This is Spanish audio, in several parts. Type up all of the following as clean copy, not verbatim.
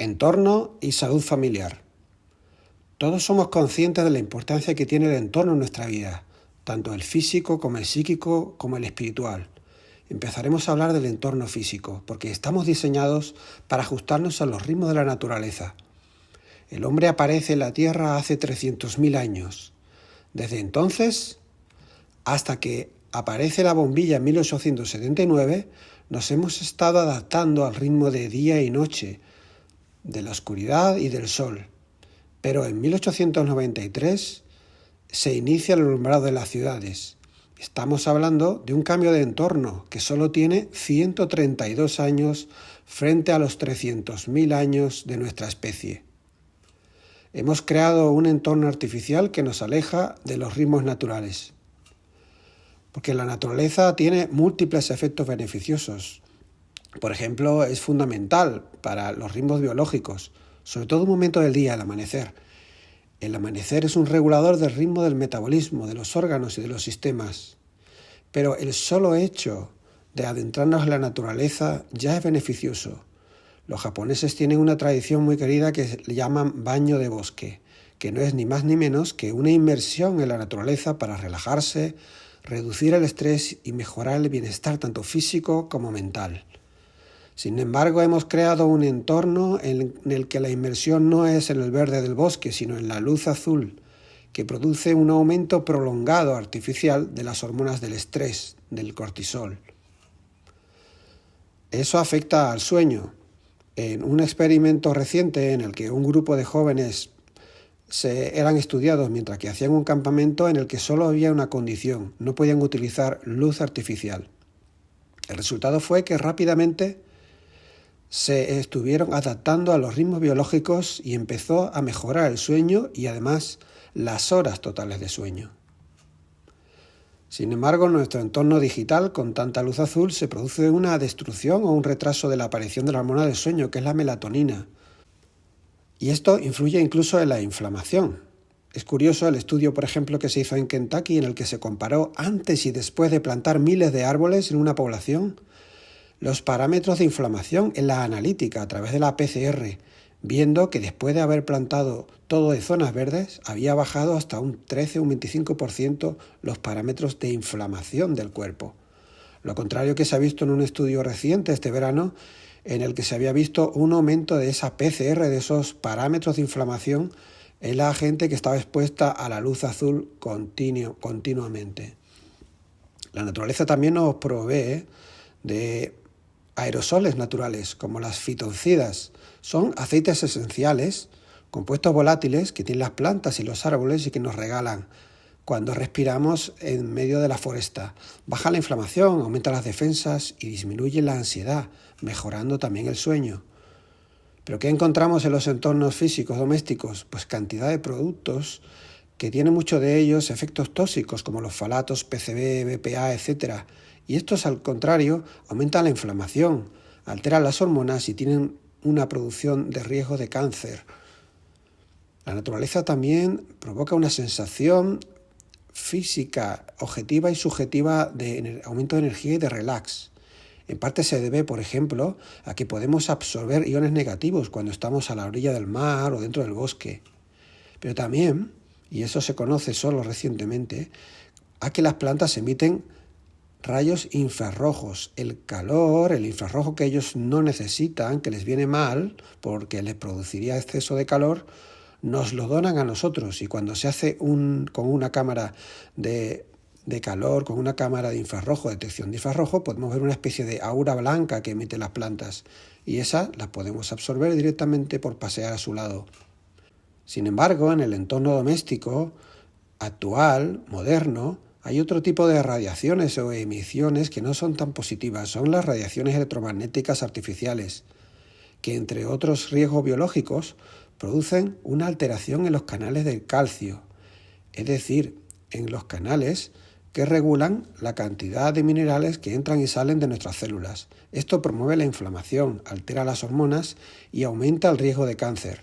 Entorno y salud familiar. Todos somos conscientes de la importancia que tiene el entorno en nuestra vida, tanto el físico como el psíquico como el espiritual. Empezaremos a hablar del entorno físico, porque estamos diseñados para ajustarnos a los ritmos de la naturaleza. El hombre aparece en la Tierra hace 300.000 años. Desde entonces, hasta que aparece la bombilla en 1879, nos hemos estado adaptando al ritmo de día y noche, de la oscuridad y del sol. Pero en 1893 se inicia el alumbrado de las ciudades. Estamos hablando de un cambio de entorno que solo tiene 132 años frente a los 300.000 años de nuestra especie. Hemos creado un entorno artificial que nos aleja de los ritmos naturales, porque la naturaleza tiene múltiples efectos beneficiosos. Por ejemplo, es fundamental para los ritmos biológicos, sobre todo un momento del día, el amanecer. El amanecer es un regulador del ritmo del metabolismo, de los órganos y de los sistemas. Pero el solo hecho de adentrarnos en la naturaleza ya es beneficioso. Los japoneses tienen una tradición muy querida que le llaman baño de bosque, que no es ni más ni menos que una inmersión en la naturaleza para relajarse, reducir el estrés y mejorar el bienestar tanto físico como mental. Sin embargo, hemos creado un entorno en el que la inmersión no es en el verde del bosque, sino en la luz azul, que produce un aumento prolongado artificial de las hormonas del estrés, del cortisol. Eso afecta al sueño. En un experimento reciente en el que un grupo de jóvenes eran estudiados mientras que hacían un campamento en el que solo había una condición: no podían utilizar luz artificial. El resultado fue que rápidamente se estuvieron adaptando a los ritmos biológicos y empezó a mejorar el sueño y además las horas totales de sueño. Sin embargo, en nuestro entorno digital, con tanta luz azul, se produce una destrucción o un retraso de la aparición de la hormona del sueño, que es la melatonina. Y esto influye incluso en la inflamación. Es curioso el estudio, por ejemplo, que se hizo en Kentucky, en el que se comparó antes y después de plantar miles de árboles en una población los parámetros de inflamación en la analítica a través de la PCR, viendo que después de haber plantado todo de zonas verdes, había bajado hasta un 13 o un 25% los parámetros de inflamación del cuerpo. Lo contrario que se ha visto en un estudio reciente este verano, en el que se había visto un aumento de esa PCR, de esos parámetros de inflamación, en la gente que estaba expuesta a la luz azul continuamente. La naturaleza también nos provee de aerosoles naturales, como las fitoncidas. Son aceites esenciales, compuestos volátiles que tienen las plantas y los árboles y que nos regalan cuando respiramos en medio de la foresta. Baja la inflamación, aumenta las defensas y disminuye la ansiedad, mejorando también el sueño. ¿Pero qué encontramos en los entornos físicos domésticos? Pues cantidad de productos que tienen muchos de ellos efectos tóxicos, como los falatos, PCB, BPA, etc. Y estos, al contrario, aumentan la inflamación, alteran las hormonas y tienen una producción de riesgo de cáncer. La naturaleza también provoca una sensación física, objetiva y subjetiva de aumento de energía y de relax. En parte se debe, por ejemplo, a que podemos absorber iones negativos cuando estamos a la orilla del mar o dentro del bosque. Pero también, y eso se conoce solo recientemente, a que las plantas emiten rayos infrarrojos. El calor, el infrarrojo que ellos no necesitan, que les viene mal porque les produciría exceso de calor, nos lo donan a nosotros. Y cuando se hace con una cámara de calor, con una cámara de infrarrojo, detección de infrarrojo, podemos ver una especie de aura blanca que emiten las plantas. Y esas las podemos absorber directamente por pasear a su lado. Sin embargo, en el entorno doméstico actual, moderno, hay otro tipo de radiaciones o emisiones que no son tan positivas. Son las radiaciones electromagnéticas artificiales, que entre otros riesgos biológicos producen una alteración en los canales del calcio, es decir, en los canales que regulan la cantidad de minerales que entran y salen de nuestras células. Esto promueve la inflamación, altera las hormonas y aumenta el riesgo de cáncer.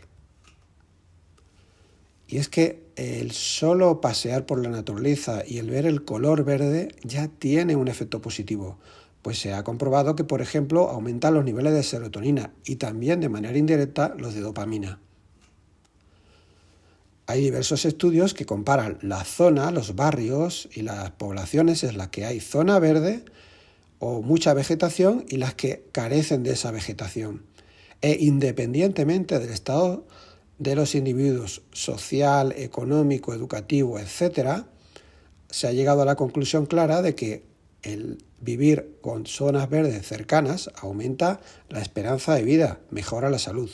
Y es que el solo pasear por la naturaleza y el ver el color verde ya tiene un efecto positivo, Pues se ha comprobado que, por ejemplo, aumentan los niveles de serotonina y también de manera indirecta los de dopamina. Hay diversos estudios que comparan la zona, los barrios y las poblaciones en las que hay zona verde o mucha vegetación y las que carecen de esa vegetación. E independientemente del estado de los individuos social, económico, educativo, etc., se ha llegado a la conclusión clara de que el vivir con zonas verdes cercanas aumenta la esperanza de vida, mejora la salud.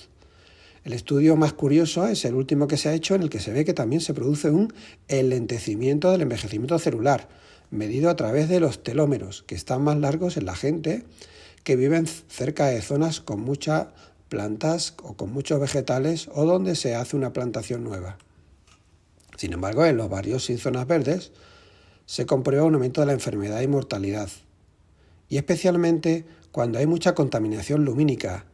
El estudio más curioso es el último que se ha hecho, en el que se ve que también se produce un enlentecimiento del envejecimiento celular, medido a través de los telómeros, que están más largos en la gente que viven cerca de zonas con muchas plantas o con muchos vegetales o donde se hace una plantación nueva. Sin embargo, en los barrios sin zonas verdes se comprueba un aumento de la enfermedad y mortalidad, y especialmente cuando hay mucha contaminación lumínica.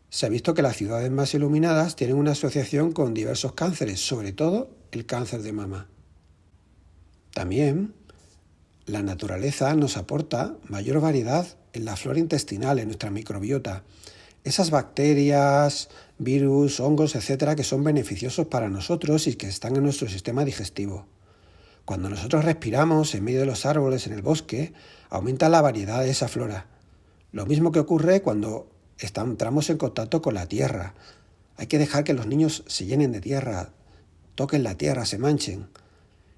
Se ha visto que las ciudades más iluminadas tienen una asociación con diversos cánceres, sobre todo el cáncer de mama. También la naturaleza nos aporta mayor variedad en la flora intestinal, en nuestra microbiota. Esas bacterias, virus, hongos, etcétera, que son beneficiosos para nosotros y que están en nuestro sistema digestivo. Cuando nosotros respiramos en medio de los árboles, en el bosque, aumenta la variedad de esa flora. Lo mismo que ocurre cuando entramos en contacto con la tierra. Hay que dejar que los niños se llenen de tierra, toquen la tierra, se manchen.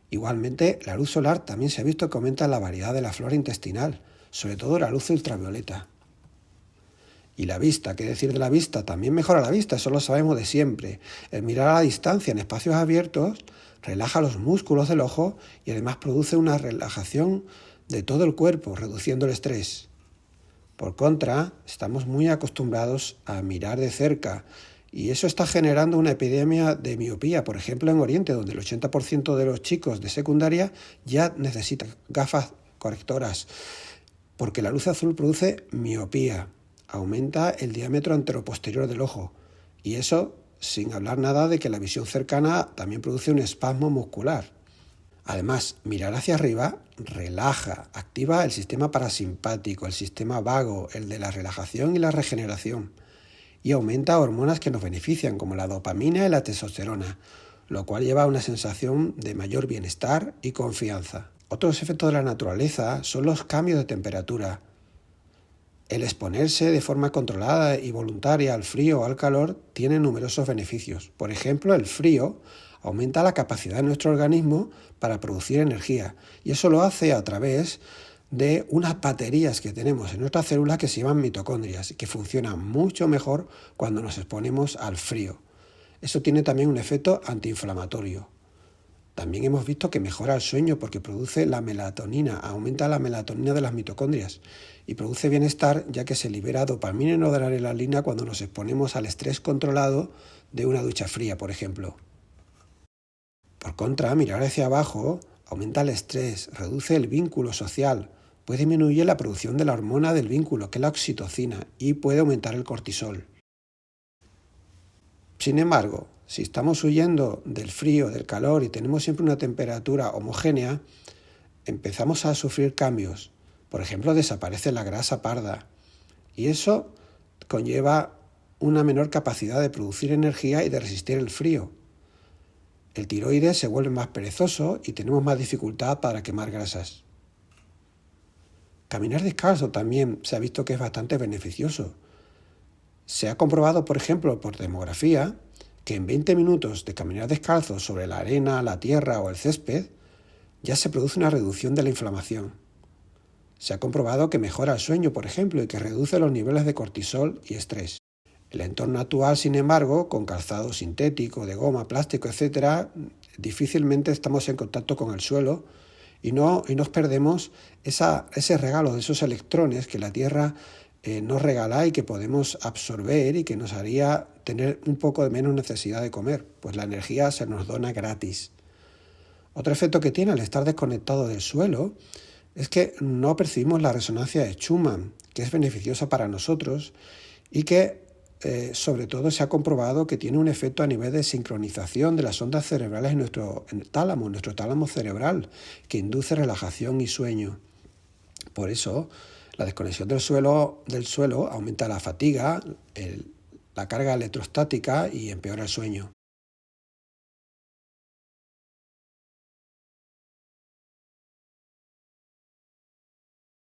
Igualmente, la luz solar también se ha visto que aumenta la variedad de la flora intestinal, sobre todo la luz ultravioleta. Y la vista, ¿qué decir de la vista? También mejora la vista, eso lo sabemos de siempre. El mirar a la distancia en espacios abiertos relaja los músculos del ojo y además produce una relajación de todo el cuerpo, reduciendo el estrés. Por contra, estamos muy acostumbrados a mirar de cerca y eso está generando una epidemia de miopía, por ejemplo en Oriente, donde el 80% de los chicos de secundaria ya necesitan gafas correctoras, porque la luz azul produce miopía, aumenta el diámetro anteroposterior del ojo y eso sin hablar nada de que la visión cercana también produce un espasmo muscular. Además, mirar hacia arriba relaja, activa el sistema parasimpático, el sistema vago, el de la relajación y la regeneración, y aumenta hormonas que nos benefician, como la dopamina y la testosterona, lo cual lleva a una sensación de mayor bienestar y confianza. Otros efectos de la naturaleza son los cambios de temperatura. El exponerse de forma controlada y voluntaria al frío o al calor tiene numerosos beneficios. Por ejemplo, el frío aumenta la capacidad de nuestro organismo para producir energía y eso lo hace a través de unas baterías que tenemos en nuestras células que se llaman mitocondrias y que funcionan mucho mejor cuando nos exponemos al frío. Eso tiene también un efecto antiinflamatorio. También hemos visto que mejora el sueño porque produce la melatonina, aumenta la melatonina de las mitocondrias y produce bienestar ya que se libera dopamina y noradrenalina cuando nos exponemos al estrés controlado de una ducha fría, por ejemplo. Por contra, mirar hacia abajo aumenta el estrés, reduce el vínculo social, puede disminuir la producción de la hormona del vínculo, que es la oxitocina, y puede aumentar el cortisol. Sin embargo, si estamos huyendo del frío, del calor y tenemos siempre una temperatura homogénea, empezamos a sufrir cambios. Por ejemplo, desaparece la grasa parda y eso conlleva una menor capacidad de producir energía y de resistir el frío. El tiroides se vuelve más perezoso y tenemos más dificultad para quemar grasas. Caminar descalzo también se ha visto que es bastante beneficioso. Se ha comprobado, por ejemplo, por demografía, que en 20 minutos de caminar descalzo sobre la arena, la tierra o el césped, ya se produce una reducción de la inflamación. Se ha comprobado que mejora el sueño, por ejemplo, y que reduce los niveles de cortisol y estrés. El entorno actual, sin embargo, con calzado sintético, de goma, plástico, etc., difícilmente estamos en contacto con el suelo y nos perdemos ese regalo de esos electrones que la Tierra nos regala y que podemos absorber y que nos haría tener un poco de menos necesidad de comer, pues la energía se nos dona gratis. Otro efecto que tiene al estar desconectado del suelo es que no percibimos la resonancia de Schumann, que es beneficiosa para nosotros y que sobre todo se ha comprobado que tiene un efecto a nivel de sincronización de las ondas cerebrales en nuestro tálamo cerebral, que induce relajación y sueño. Por eso, La desconexión del suelo aumenta la fatiga, la carga electrostática y empeora el sueño.